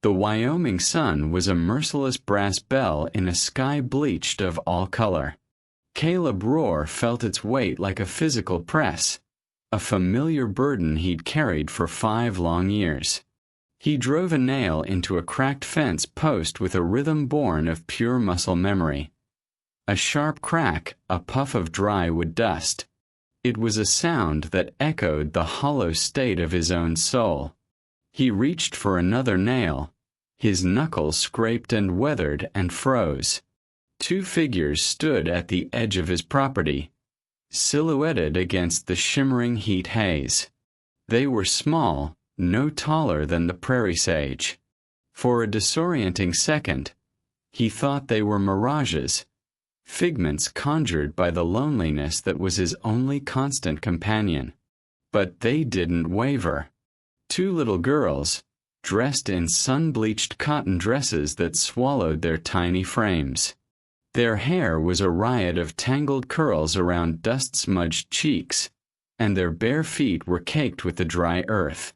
The Wyoming sun was a merciless brass bell in a sky bleached of all color. Caleb Rohr felt its weight like a physical press, a familiar burden he'd carried for 5 long years. He drove a nail into a cracked fence post with a rhythm born of pure muscle memory. A sharp crack, a puff of dry wood dust. It was a sound that echoed the hollow state of his own soul. He reached for another nail. His knuckles scraped and weathered and froze. 2 figures stood at the edge of his property, silhouetted against the shimmering heat haze. They were small, no taller than the prairie sage. For a disorienting second, he thought they were mirages, figments conjured by the loneliness that was his only constant companion. But they didn't waver. 2 little girls, dressed in sun-bleached cotton dresses that swallowed their tiny frames. Their hair was a riot of tangled curls around dust-smudged cheeks, and their bare feet were caked with the dry earth.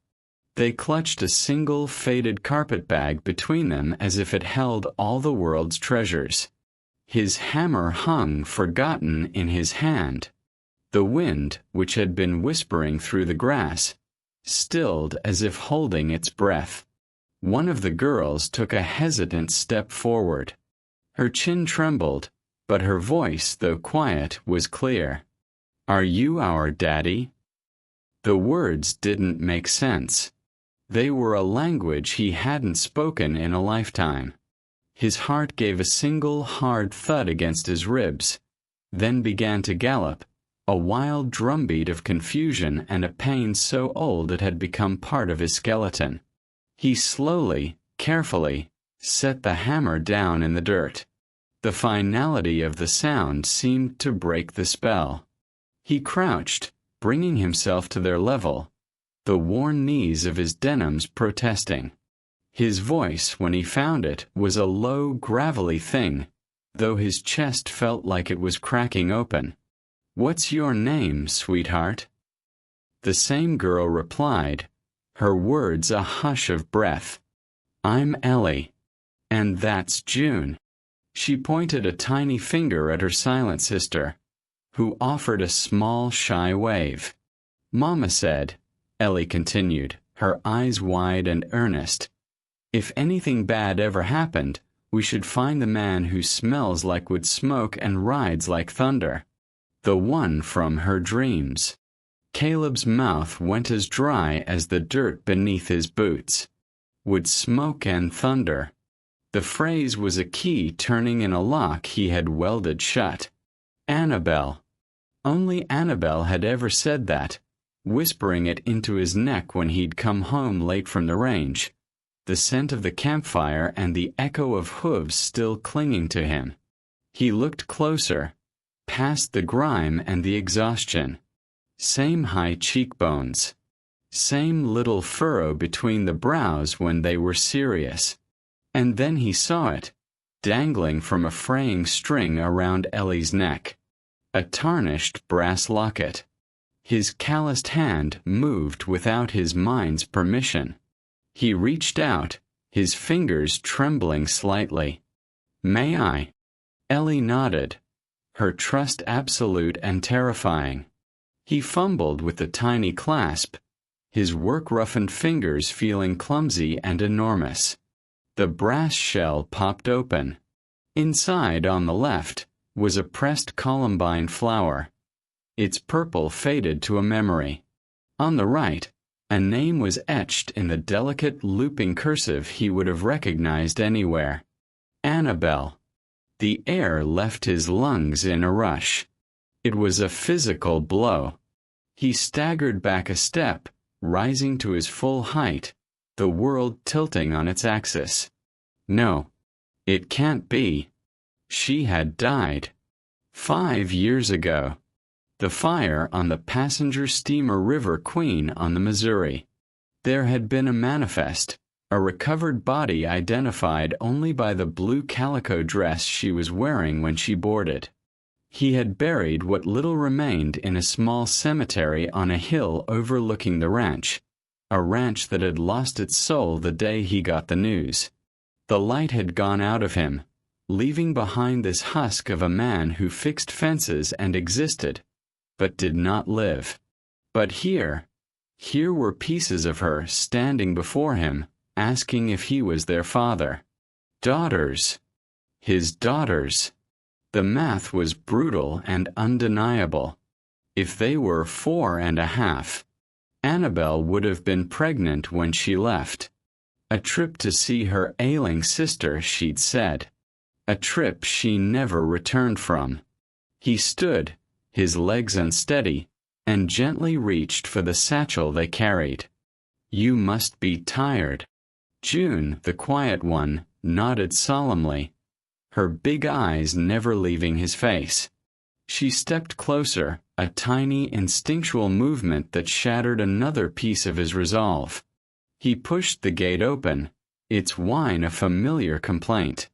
They clutched a single faded carpet bag between them as if it held all the world's treasures. His hammer hung forgotten in his hand. The wind, which had been whispering through the grass, stilled as if holding its breath. One of the girls took a hesitant step forward. Her chin trembled, but her voice, though quiet, was clear. "Are you our daddy?" The words didn't make sense. They were a language he hadn't spoken in a lifetime. His heart gave a single hard thud against his ribs, then began to gallop, a wild drumbeat of confusion and a pain so old it had become part of his skeleton. He slowly, carefully, set the hammer down in the dirt. The finality of the sound seemed to break the spell. He crouched, bringing himself to their level, the worn knees of his denims protesting. His voice, when he found it, was a low, gravelly thing, though his chest felt like it was cracking open. "What's your name, sweetheart?" The same girl replied, her words a hush of breath. "I'm Ellie. And that's June." She pointed a tiny finger at her silent sister, who offered a small, shy wave. "Mama said," Ellie continued, her eyes wide and earnest, "if anything bad ever happened, we should find the man who smells like wood smoke and rides like thunder. The one from her dreams." Caleb's mouth went as dry as the dirt beneath his boots. Would smoke and thunder. The phrase was a key turning in a lock he had welded shut. Annabelle. Only Annabelle had ever said that, whispering it into his neck when he'd come home late from the range, the scent of the campfire and the echo of hooves still clinging to him. He looked closer, past the grime and the exhaustion. Same high cheekbones. Same little furrow between the brows when they were serious. And then he saw it, dangling from a fraying string around Ellie's neck. A tarnished brass locket. His calloused hand moved without his mind's permission. He reached out, his fingers trembling slightly. "May I?" Ellie nodded, her trust absolute and terrifying. He fumbled with the tiny clasp, his work-roughened fingers feeling clumsy and enormous. The brass shell popped open. Inside, on the left, was a pressed columbine flower. Its purple faded to a memory. On the right, a name was etched in the delicate looping cursive he would have recognized anywhere. Annabelle. The air left his lungs in a rush. It was a physical blow. He staggered back a step, rising to his full height, the world tilting on its axis. No, it can't be. She had died. 5 years ago. The fire on the passenger steamer River Queen on the Missouri. There had been a manifest, a recovered body identified only by the blue calico dress she was wearing when she boarded. He had buried what little remained in a small cemetery on a hill overlooking the ranch, a ranch that had lost its soul the day he got the news. The light had gone out of him, leaving behind this husk of a man who fixed fences and existed, but did not live. But here were pieces of her standing before him, asking if he was their father. Daughters. His daughters. The math was brutal and undeniable. If they were 4.5, Annabelle would have been pregnant when she left. A trip to see her ailing sister, she'd said. A trip she never returned from. He stood, his legs unsteady, and gently reached for the satchel they carried. You must be tired. June, the quiet one, nodded solemnly, her big eyes never leaving his face. She stepped closer, a tiny instinctual movement that shattered another piece of his resolve. He pushed the gate open, its whine a familiar complaint.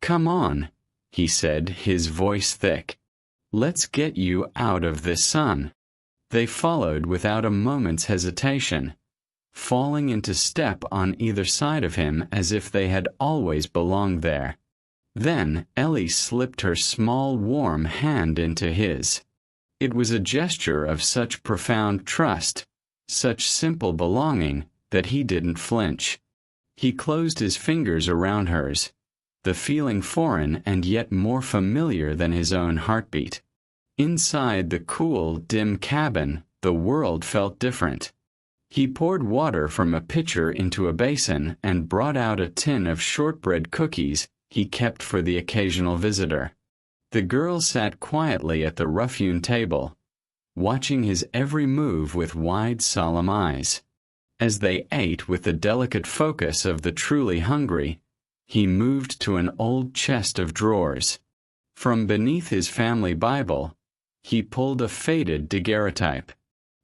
Come on, he said, his voice thick. Let's get you out of this sun. They followed without a moment's hesitation, falling into step on either side of him as if they had always belonged there. Then Ellie slipped her small, warm hand into his. It was a gesture of such profound trust, such simple belonging, that he didn't flinch. He closed his fingers around hers, the feeling foreign and yet more familiar than his own heartbeat. Inside the cool, dim cabin, the world felt different. He poured water from a pitcher into a basin and brought out a tin of shortbread cookies he kept for the occasional visitor. The girl sat quietly at the rough-hewn table, watching his every move with wide, solemn eyes. As they ate with the delicate focus of the truly hungry, he moved to an old chest of drawers. From beneath his family Bible, he pulled a faded daguerreotype.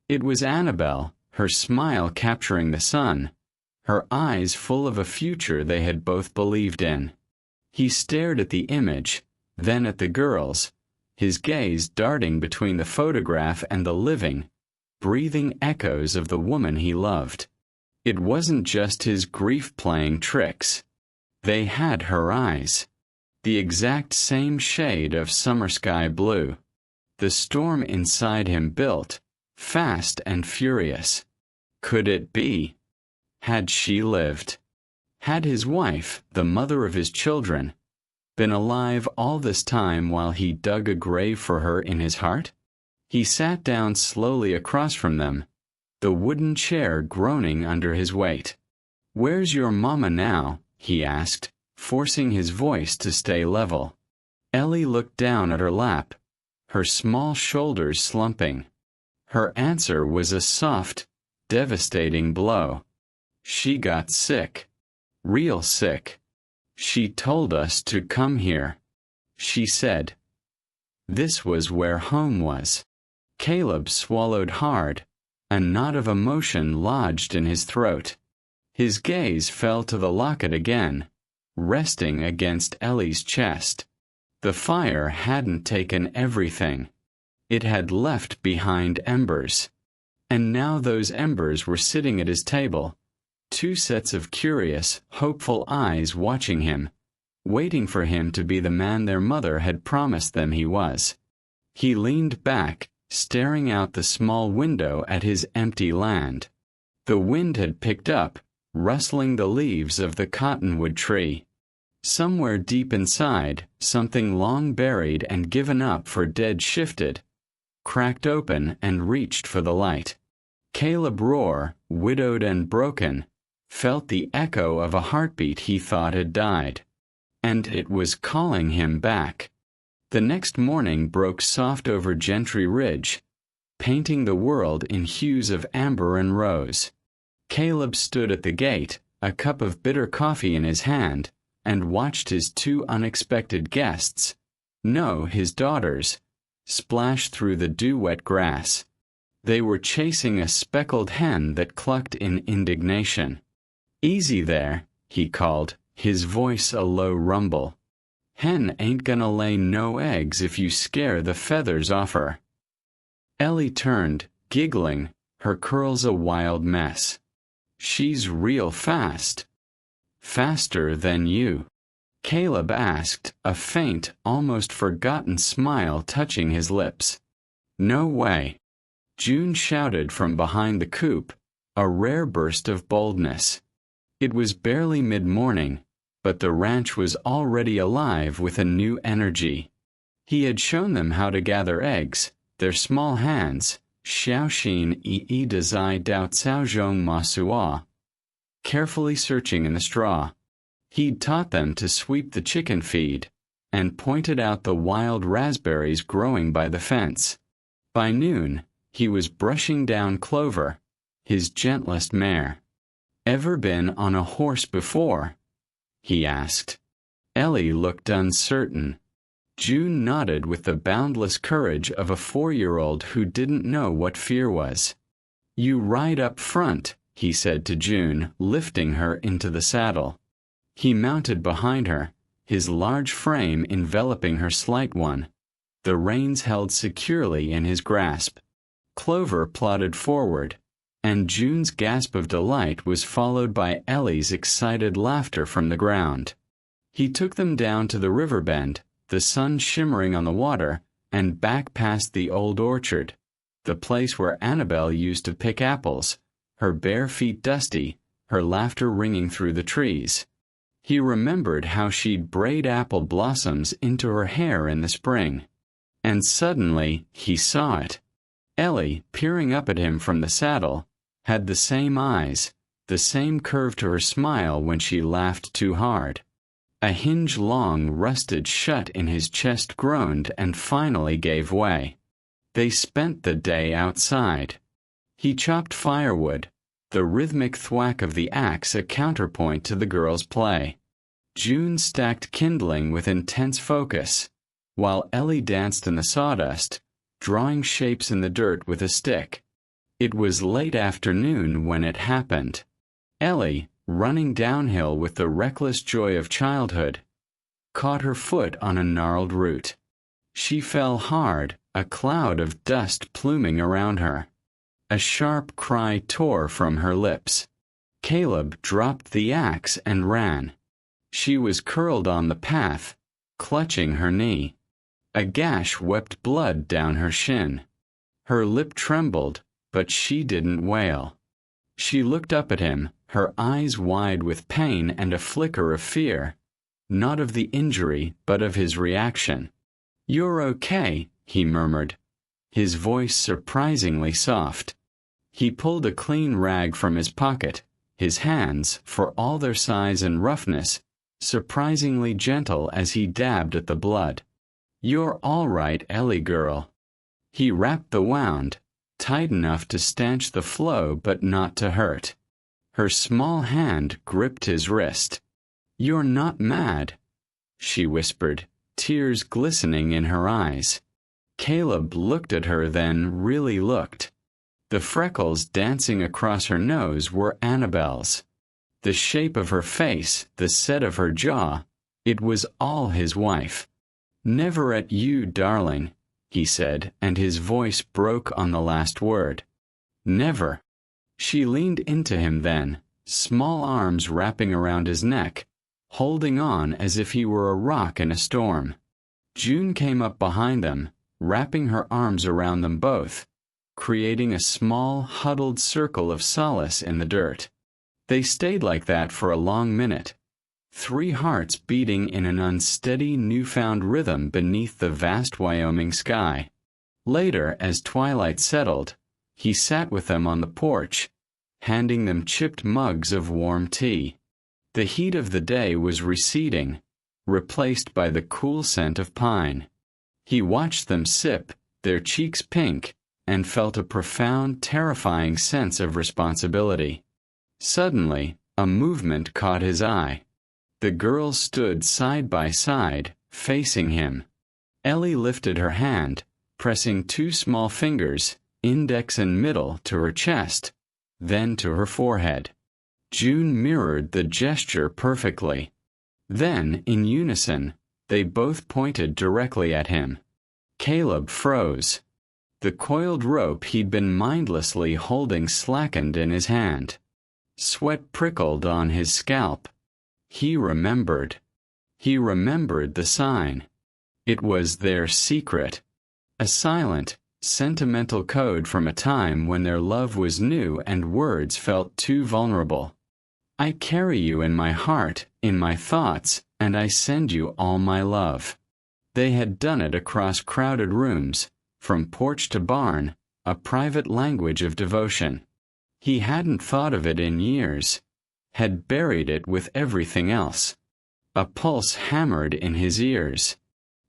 It was Annabelle, her smile capturing the sun, her eyes full of a future they had both believed in. He stared at the image, then at the girls, his gaze darting between the photograph and the living, breathing echoes of the woman he loved. It wasn't just his grief playing tricks. They had her eyes. The exact same shade of summer sky blue. The storm inside him built, fast and furious. Could it be? Had she lived? Had his wife, the mother of his children, been alive all this time while he dug a grave for her in his heart? He sat down slowly across from them, the wooden chair groaning under his weight. Where's your mama now? He asked, forcing his voice to stay level. Ellie looked down at her lap, her small shoulders slumping. Her answer was a soft, devastating blow. She got sick. Real sick. She told us to come here. She said. This was where home was. Caleb swallowed hard, a knot of emotion lodged in his throat. His gaze fell to the locket again, resting against Ellie's chest. The fire hadn't taken everything. It had left behind embers. And now those embers were sitting at his table, two sets of curious, hopeful eyes watching him, waiting for him to be the man their mother had promised them he was. He leaned back, staring out the small window at his empty land. The wind had picked up, rustling the leaves of the cottonwood tree. Somewhere deep inside, something long buried and given up for dead shifted, cracked open and reached for the light. Caleb Rohr, widowed and broken, felt the echo of a heartbeat he thought had died. And it was calling him back. The next morning broke soft over Gentry Ridge, painting the world in hues of amber and rose. Caleb stood at the gate, a cup of bitter coffee in his hand, and watched his two unexpected guests, no, his daughters, splash through the dew-wet grass. They were chasing a speckled hen that clucked in indignation. "Easy there," he called, his voice a low rumble. "Hen ain't gonna lay no eggs if you scare the feathers off her." Ellie turned, giggling, her curls a wild mess. She's real fast. Faster than you? Caleb asked, a faint, almost forgotten smile touching his lips. No way. June shouted from behind the coop, a rare burst of boldness. It was barely mid-morning, but the ranch was already alive with a new energy. He had shown them how to gather eggs, their small hands, xiaoxin yi de zai dao cao zhong ma sua, carefully searching in the straw. He'd taught them to sweep the chicken feed, and pointed out the wild raspberries growing by the fence. By noon, he was brushing down Clover, his gentlest mare. Ever been on a horse before? He asked. Ellie looked uncertain. June nodded with the boundless courage of a 4-year-old who didn't know what fear was. You ride up front, he said to June, lifting her into the saddle. He mounted behind her, his large frame enveloping her slight one, the reins held securely in his grasp. Clover plodded forward, and June's gasp of delight was followed by Ellie's excited laughter from the ground. He took them down to the river bend, the sun shimmering on the water, and back past the old orchard, the place where Annabelle used to pick apples, her bare feet dusty, her laughter ringing through the trees. He remembered how she'd braid apple blossoms into her hair in the spring. And suddenly, he saw it. Ellie, peering up at him from the saddle, had the same eyes, the same curve to her smile when she laughed too hard. A hinge long rusted shut in his chest groaned and finally gave way. They spent the day outside. He chopped firewood, the rhythmic thwack of the axe a counterpoint to the girls' play. June stacked kindling with intense focus, while Ellie danced in the sawdust, drawing shapes in the dirt with a stick. It was late afternoon when it happened. Ellie, running downhill with the reckless joy of childhood, caught her foot on a gnarled root. She fell hard, a cloud of dust pluming around her. A sharp cry tore from her lips. Caleb dropped the axe and ran. She was curled on the path, clutching her knee. A gash wept blood down her shin. Her lip trembled, but she didn't wail. She looked up at him, her eyes wide with pain and a flicker of fear, not of the injury, but of his reaction. "You're okay," he murmured, his voice surprisingly soft. He pulled a clean rag from his pocket, his hands, for all their size and roughness, surprisingly gentle as he dabbed at the blood. "You're all right, Ellie girl." He wrapped the wound, tight enough to stanch the flow but not to hurt. Her small hand gripped his wrist. "You're not mad," she whispered, tears glistening in her eyes. Caleb looked at her then really looked. The freckles dancing across her nose were Annabelle's. The shape of her face, the set of her jaw, it was all his wife. "Never at you, darling," he said, and his voice broke on the last word. "Never." She leaned into him then, small arms wrapping around his neck, holding on as if he were a rock in a storm. June came up behind them, wrapping her arms around them both, creating a small, huddled circle of solace in the dirt. They stayed like that for a long minute, 3 hearts beating in an unsteady, newfound rhythm beneath the vast Wyoming sky. Later, as twilight settled, he sat with them on the porch, handing them chipped mugs of warm tea. The heat of the day was receding, replaced by the cool scent of pine. He watched them sip, their cheeks pink, and felt a profound, terrifying sense of responsibility. Suddenly, a movement caught his eye. The girls stood side by side, facing him. Ellie lifted her hand, pressing 2 small fingers, index and middle, to her chest, then to her forehead. June mirrored the gesture perfectly. Then, in unison, they both pointed directly at him. Caleb froze. The coiled rope he'd been mindlessly holding slackened in his hand. Sweat prickled on his scalp. He remembered. He remembered the sign. It was their secret. A silent, sentimental code from a time when their love was new and words felt too vulnerable. I carry you in my heart, in my thoughts, and I send you all my love. They had done it across crowded rooms, from porch to barn, a private language of devotion. He hadn't thought of it in years, had buried it with everything else. A pulse hammered in his ears.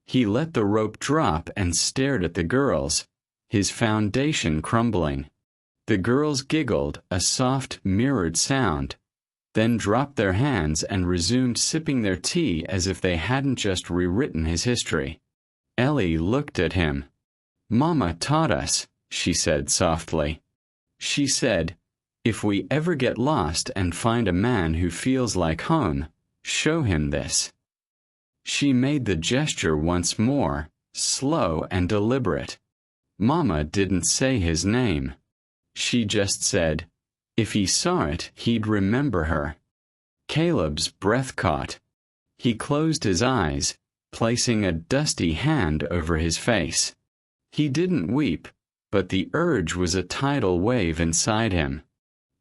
He let the rope drop and stared at the girls, his foundation crumbling. The girls giggled, a soft, mirrored sound, then dropped their hands and resumed sipping their tea as if they hadn't just rewritten his history. Ellie looked at him. "Mama taught us," she said softly. She said, "If we ever get lost and find a man who feels like home, show him this." She made the gesture once more, slow and deliberate. Mama didn't say his name. She just said, if he saw it, he'd remember her. Caleb's breath caught. He closed his eyes, placing a dusty hand over his face. He didn't weep, but the urge was a tidal wave inside him.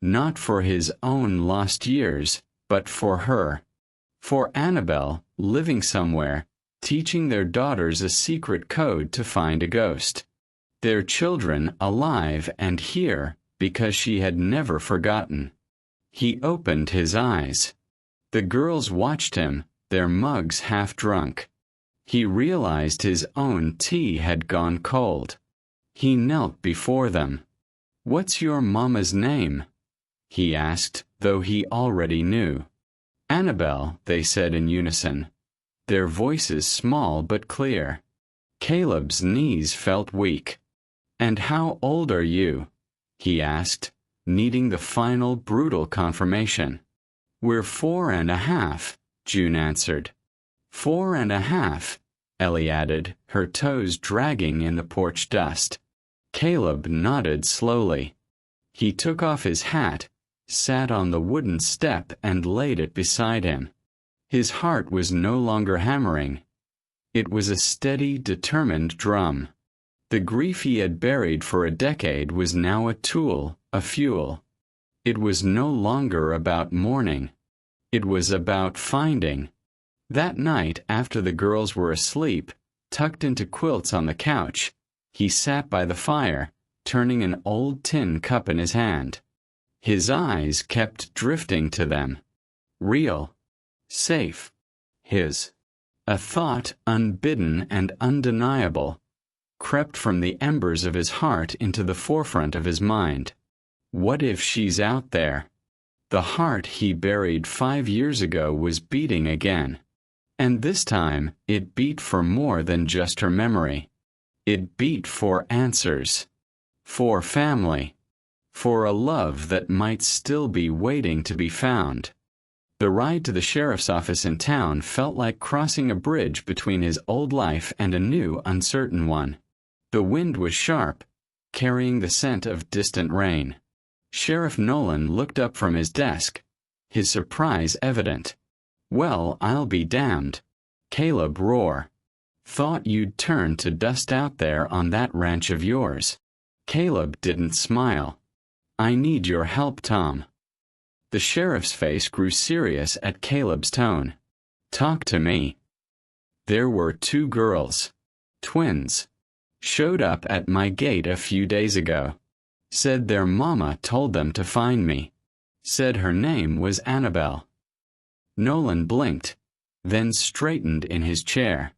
Not for his own lost years, but for her. For Annabelle, living somewhere, teaching their daughters a secret code to find a ghost. Their children alive and here, because she had never forgotten. He opened his eyes. The girls watched him, their mugs half drunk. He realized his own tea had gone cold. He knelt before them. "What's your mama's name?" he asked, though he already knew. "Annabelle," they said in unison, their voices small but clear. Caleb's knees felt weak. "And how old are you?" he asked, needing the final brutal confirmation. "We're 4.5, June answered. 4.5, Ellie added, her toes dragging in the porch dust. Caleb nodded slowly. He took off his hat, sat on the wooden step and laid it beside him. His heart was no longer hammering. It was a steady, determined drum. The grief he had buried for a decade was now a tool, a fuel. It was no longer about mourning. It was about finding. That night, after the girls were asleep, tucked into quilts on the couch, he sat by the fire, turning an old tin cup in his hand. His eyes kept drifting to them. Real. Safe. His. A thought, unbidden and undeniable, crept from the embers of his heart into the forefront of his mind. What if she's out there? The heart he buried 5 years ago was beating again. And this time, it beat for more than just her memory. It beat for answers. For family. For a love that might still be waiting to be found. The ride to the sheriff's office in town felt like crossing a bridge between his old life and a new, uncertain one. The wind was sharp, carrying the scent of distant rain. Sheriff Nolan looked up from his desk, his surprise evident. "Well, I'll be damned." Caleb roared. "Thought you'd turn to dust out there on that ranch of yours." Caleb didn't smile. "I need your help, Tom." The sheriff's face grew serious at Caleb's tone. "Talk to me." There were 2 girls. Twins. Showed up at my gate a few days ago. Said their mama told them to find me. Said her name was Annabelle. Nolan blinked, then straightened in his chair.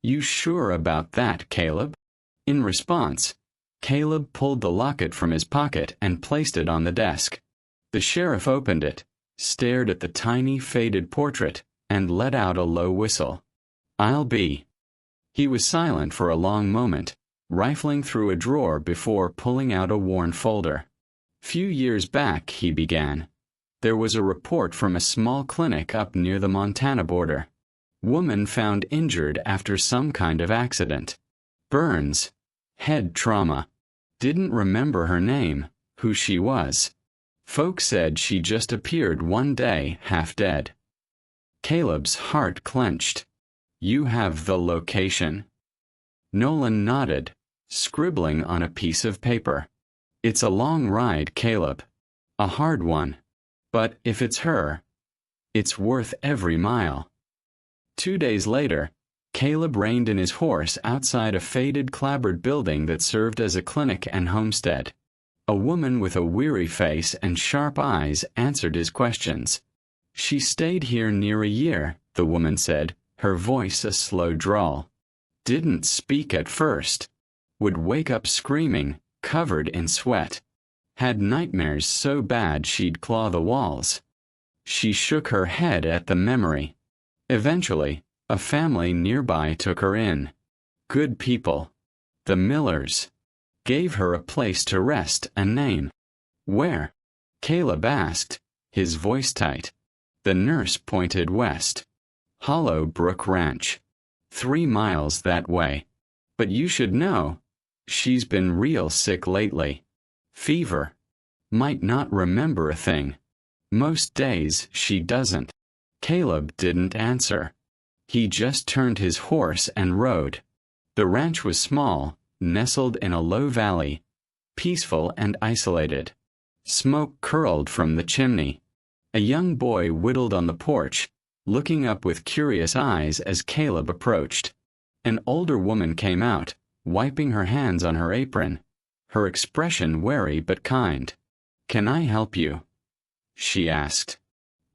"You sure about that, Caleb?" In response, Caleb pulled the locket from his pocket and placed it on the desk. The sheriff opened it, stared at the tiny, faded portrait, and let out a low whistle. "I'll be." He was silent for a long moment, rifling through a drawer before pulling out a worn folder. "Few years back," he began, "there was a report from a small clinic up near the Montana border. Woman found injured after some kind of accident. Burns. Head trauma. Didn't remember her name, who she was. Folks said she just appeared one day, half dead. Caleb's heart clenched. You have the location. Nolan nodded, scribbling on a piece of paper. It's a long ride, Caleb. A hard one. But if it's her, it's worth every mile. 2 days later, Caleb reined in his horse outside a faded clapboard building that served as a clinic and homestead. A woman with a weary face and sharp eyes answered his questions. She stayed here near a year, the woman said, her voice a slow drawl. Didn't speak at first. Would wake up screaming, covered in sweat. Had nightmares so bad she'd claw the walls. She shook her head at the memory. Eventually, a family nearby took her in. Good people. The Millers. Gave her a place to rest, a name. Where? Caleb asked, his voice tight. The nurse pointed west. Hollow Brook Ranch. 3 miles that way. But you should know, she's been real sick lately. Fever. Might not remember a thing. Most days she doesn't. Caleb didn't answer. He just turned his horse and rode. The ranch was small, nestled in a low valley, peaceful and isolated. Smoke curled from the chimney. A young boy whittled on the porch, looking up with curious eyes as Caleb approached. An older woman came out, wiping her hands on her apron, her expression wary but kind. Can I help you? She asked.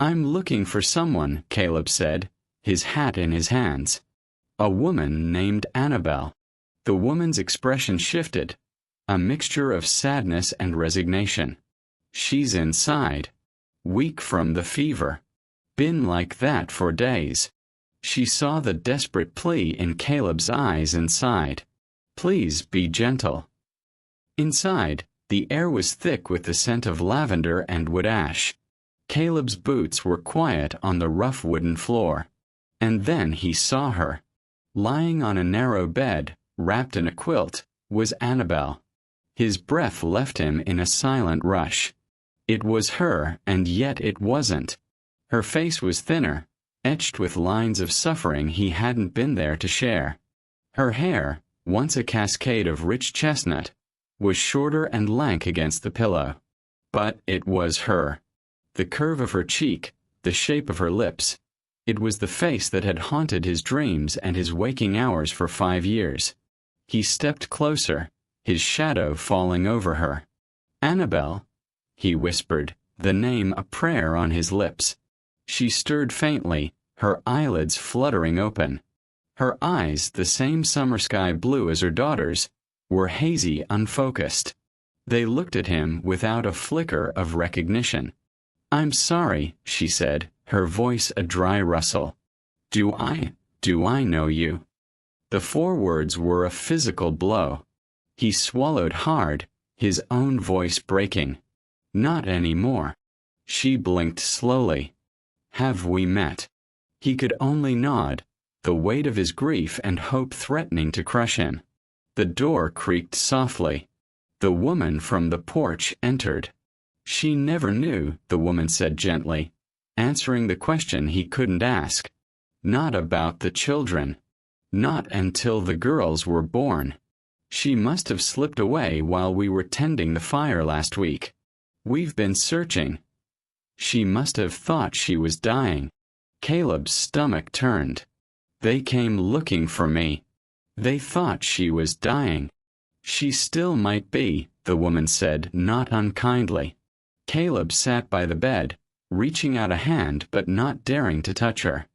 I'm looking for someone, Caleb said, his hat in his hands. A woman named Annabelle. The woman's expression shifted, a mixture of sadness and resignation. She's inside, weak from the fever. Been like that for days. She saw the desperate plea in Caleb's eyes and sighed. Please be gentle. Inside, the air was thick with the scent of lavender and wood ash. Caleb's boots were quiet on the rough wooden floor. And then he saw her. Lying on a narrow bed, wrapped in a quilt, was Annabelle. His breath left him in a silent rush. It was her, and yet it wasn't. Her face was thinner, etched with lines of suffering he hadn't been there to share. Her hair, once a cascade of rich chestnut, was shorter and lank against the pillow. But it was her. The curve of her cheek, the shape of her lips. It was the face that had haunted his dreams and his waking hours for 5 years. He stepped closer, his shadow falling over her. Annabelle, he whispered, the name a prayer on his lips. She stirred faintly, her eyelids fluttering open. Her eyes, the same summer sky blue as her daughter's, were hazy, unfocused. They looked at him without a flicker of recognition. I'm sorry, she said, her voice a dry rustle. Do I know you? The 4 words were a physical blow. He swallowed hard, his own voice breaking. Not anymore. She blinked slowly. Have we met? He could only nod, the weight of his grief and hope threatening to crush him. The door creaked softly. The woman from the porch entered. She never knew, the woman said gently, answering the question he couldn't ask. Not about the children. Not until the girls were born. She must have slipped away while we were tending the fire last week. We've been searching. She must have thought she was dying. Caleb's stomach turned. They came looking for me. They thought she was dying. She still might be, the woman said, not unkindly. Caleb sat by the bed, reaching out a hand but not daring to touch her.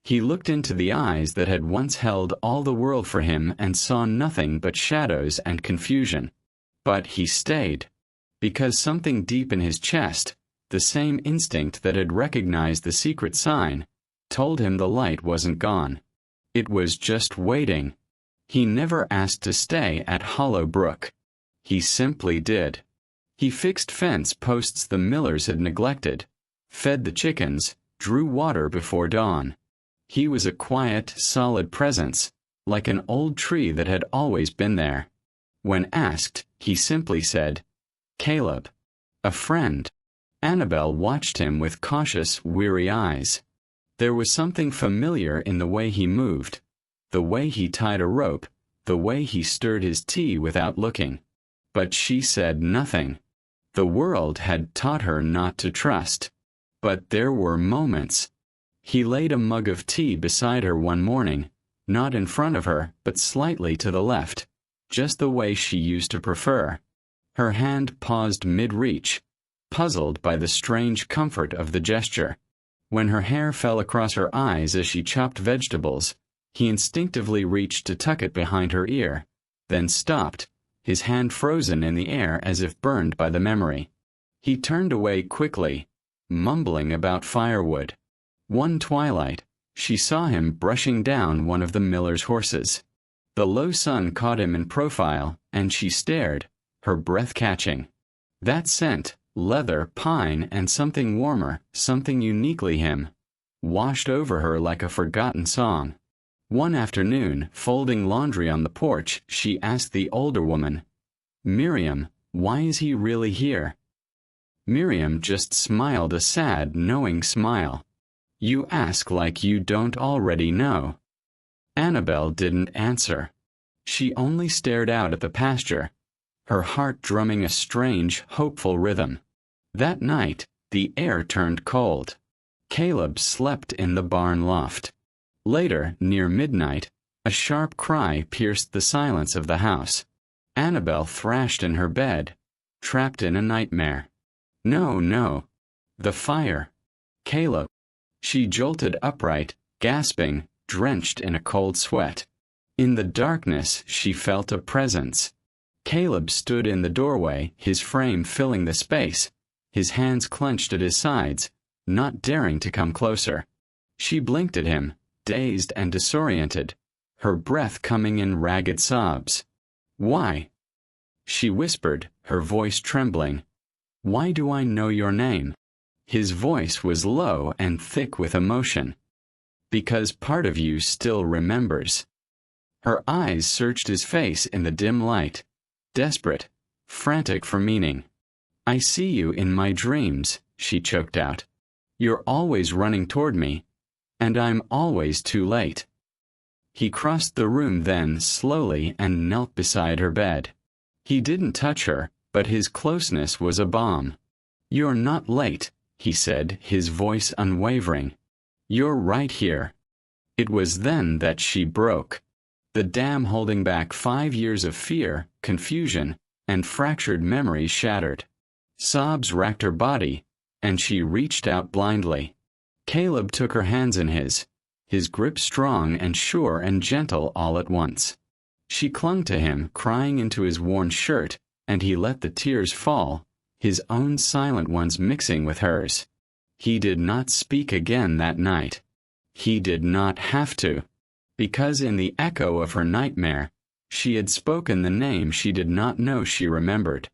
He looked into the eyes that had once held all the world for him and saw nothing but shadows and confusion. But he stayed. Because something deep in his chest, the same instinct that had recognized the secret sign, told him the light wasn't gone. It was just waiting. He never asked to stay at Hollow Brook. He simply did. He fixed fence posts the Millers had neglected, fed the chickens, drew water before dawn. He was a quiet, solid presence, like an old tree that had always been there. When asked, he simply said, Caleb, a friend. Annabelle watched him with cautious, weary eyes. There was something familiar in the way he moved, the way he tied a rope, the way he stirred his tea without looking. But she said nothing. The world had taught her not to trust. But there were moments. He laid a mug of tea beside her one morning, not in front of her, but slightly to the left, just the way she used to prefer. Her hand paused mid-reach, puzzled by the strange comfort of the gesture. When her hair fell across her eyes as she chopped vegetables, he instinctively reached to tuck it behind her ear, then stopped, his hand frozen in the air as if burned by the memory. He turned away quickly, mumbling about firewood. One twilight, she saw him brushing down one of the miller's horses. The low sun caught him in profile, and she stared, her breath catching. That scent, leather, pine, and something warmer, something uniquely him, washed over her like a forgotten song. One afternoon, folding laundry on the porch, she asked the older woman, "Miriam, why is he really here?" Miriam just smiled a sad, knowing smile. "You ask like you don't already know." Annabelle didn't answer. She only stared out at the pasture, her heart drumming a strange, hopeful rhythm. That night, the air turned cold. Caleb slept in the barn loft. Later, near midnight, a sharp cry pierced the silence of the house. Annabelle thrashed in her bed, trapped in a nightmare. No, no. The fire. Caleb. She jolted upright, gasping, drenched in a cold sweat. In the darkness, she felt a presence. Caleb stood in the doorway, his frame filling the space, his hands clenched at his sides, not daring to come closer. She blinked at him, dazed and disoriented, her breath coming in ragged sobs. "Why?" She whispered, her voice trembling. "Why do I know your name?" His voice was low and thick with emotion. "Because part of you still remembers." Her eyes searched his face in the dim light, desperate, frantic for meaning. "I see you in my dreams," she choked out. "You're always running toward me, and I'm always too late." He crossed the room then, slowly, and knelt beside her bed. He didn't touch her, but his closeness was a balm. "You're not late," he said, his voice unwavering. "You're right here." It was then that she broke. The dam holding back 5 years of fear, confusion, and fractured memories shattered. Sobs racked her body, and she reached out blindly. Caleb took her hands in his grip strong and sure and gentle all at once. She clung to him, crying into his worn shirt, and he let the tears fall, his own silent ones mixing with hers. He did not speak again that night. He did not have to, because in the echo of her nightmare, she had spoken the name she did not know she remembered.